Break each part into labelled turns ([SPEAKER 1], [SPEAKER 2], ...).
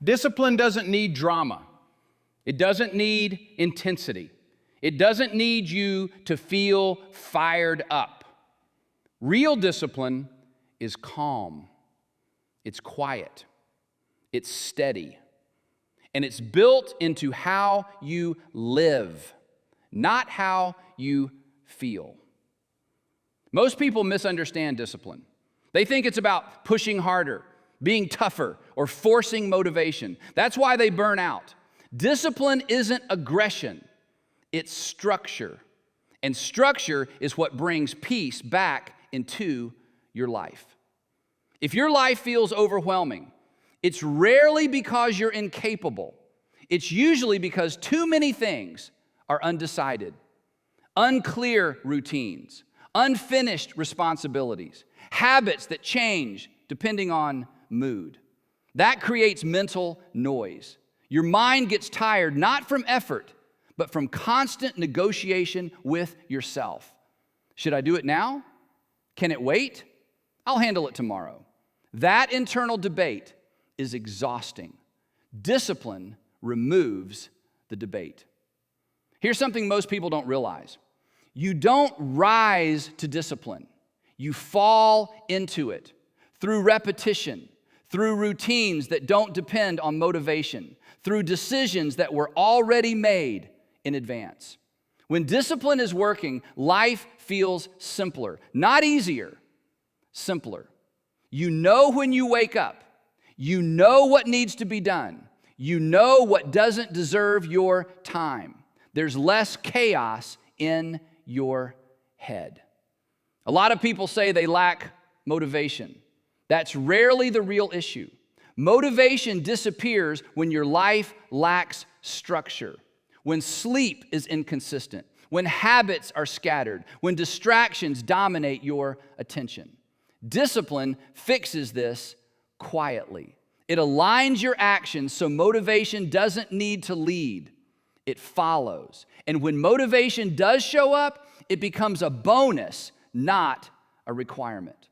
[SPEAKER 1] Discipline doesn't need drama. It doesn't need intensity. It doesn't need you to feel fired up. Real discipline is calm. It's quiet. It's steady. And it's built into how you live, not how you feel. Most people misunderstand discipline. They think it's about pushing harder, being tougher, or forcing motivation. That's why they burn out. Discipline isn't aggression, it's structure. And structure is what brings peace back into your life. If your life feels overwhelming, it's rarely because you're incapable. It's usually because too many things are undecided, unclear routines, unfinished responsibilities, habits that change depending on mood. That creates mental noise. Your mind gets tired not from effort, but from constant negotiation with yourself. Should I do it now? Can it wait? I'll handle it tomorrow. That internal debate is exhausting. Discipline removes the debate. Here's something most people don't realize. You don't rise to discipline. You fall into it through repetition, through routines that don't depend on motivation, through decisions that were already made in advance. When discipline is working, life feels simpler, not easier, simpler. You know when you wake up. You know what needs to be done. You know what doesn't deserve your time. There's less chaos in your head. A lot of people say they lack motivation. That's rarely the real issue. Motivation disappears when your life lacks structure, when sleep is inconsistent, when habits are scattered, when distractions dominate your attention. Discipline fixes this quietly. It aligns your actions so motivation doesn't need to lead. It follows. And when motivation does show up, it becomes a bonus, not a requirement.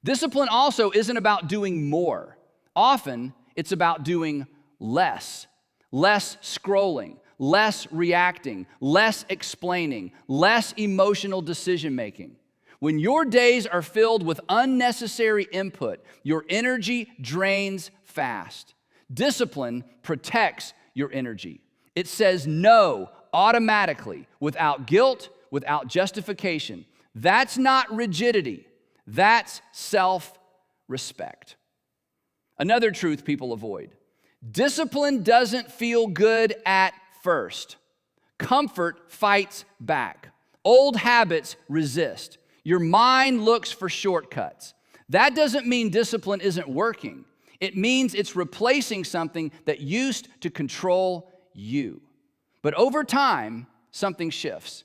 [SPEAKER 1] Discipline also isn't about doing more. Often, it's about doing less. Less scrolling, less reacting, less explaining, less emotional decision-making. When your days are filled with unnecessary input, your energy drains fast. Discipline protects your energy. It says no automatically, without guilt, without justification. That's not rigidity. That's self-respect. Another truth people avoid. Discipline doesn't feel good at first. Comfort fights back. Old habits resist. Your mind looks for shortcuts. That doesn't mean discipline isn't working. It means it's replacing something that used to control you. But over time, something shifts.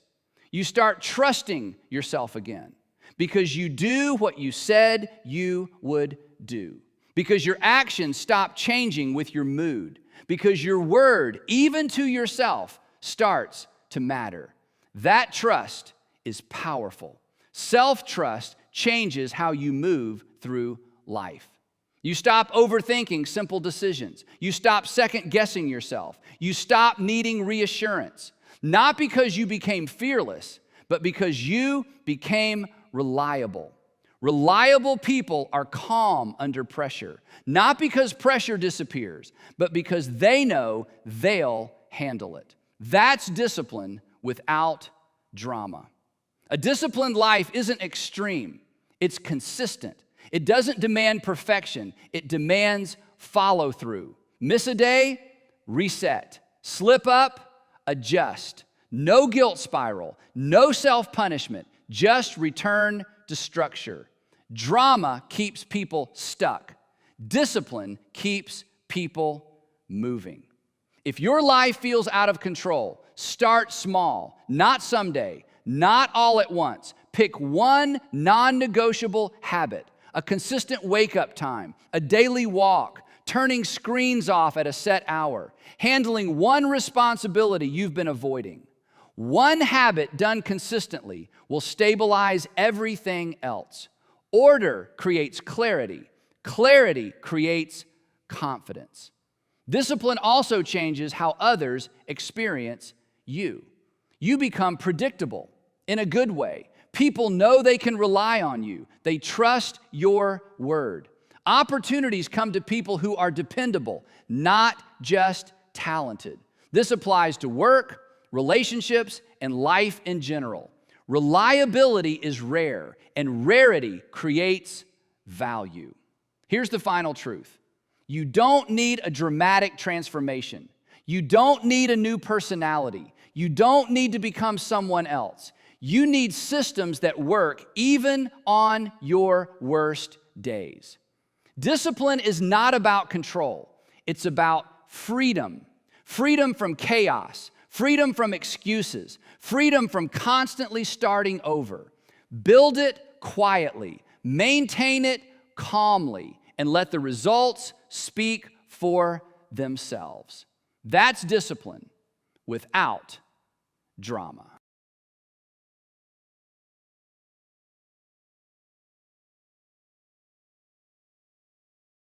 [SPEAKER 1] You start trusting yourself again because you do what you said you would do. Because your actions stop changing with your mood. Because your word, even to yourself, starts to matter. That trust is powerful. Self-trust changes how you move through life. You stop overthinking simple decisions. You stop second-guessing yourself. You stop needing reassurance. Not because you became fearless, but because you became reliable. Reliable people are calm under pressure, not because pressure disappears, but because they know they'll handle it. That's discipline without drama. A disciplined life isn't extreme, it's consistent. It doesn't demand perfection, it demands follow-through. Miss a day, reset. Slip up, adjust. No guilt spiral, no self-punishment, just return to structure. Drama keeps people stuck. Discipline keeps people moving. If your life feels out of control, start small, not someday, not all at once. Pick one non-negotiable habit, a consistent wake-up time, a daily walk, turning screens off at a set hour, handling one responsibility you've been avoiding. One habit done consistently will stabilize everything else. Order creates clarity. Clarity creates confidence. Discipline also changes how others experience you. You become predictable in a good way. People know they can rely on you. They trust your word. Opportunities come to people who are dependable, not just talented. This applies to work, relationships, and life in general. Reliability is rare, and rarity creates value. Here's the final truth. You don't need a dramatic transformation. You don't need a new personality. You don't need to become someone else. You need systems that work even on your worst days. Discipline is not about control. It's about freedom. Freedom from chaos. Freedom from excuses. Freedom from constantly starting over. Build it quietly. Maintain it calmly. And let the results speak for themselves. That's discipline without drama.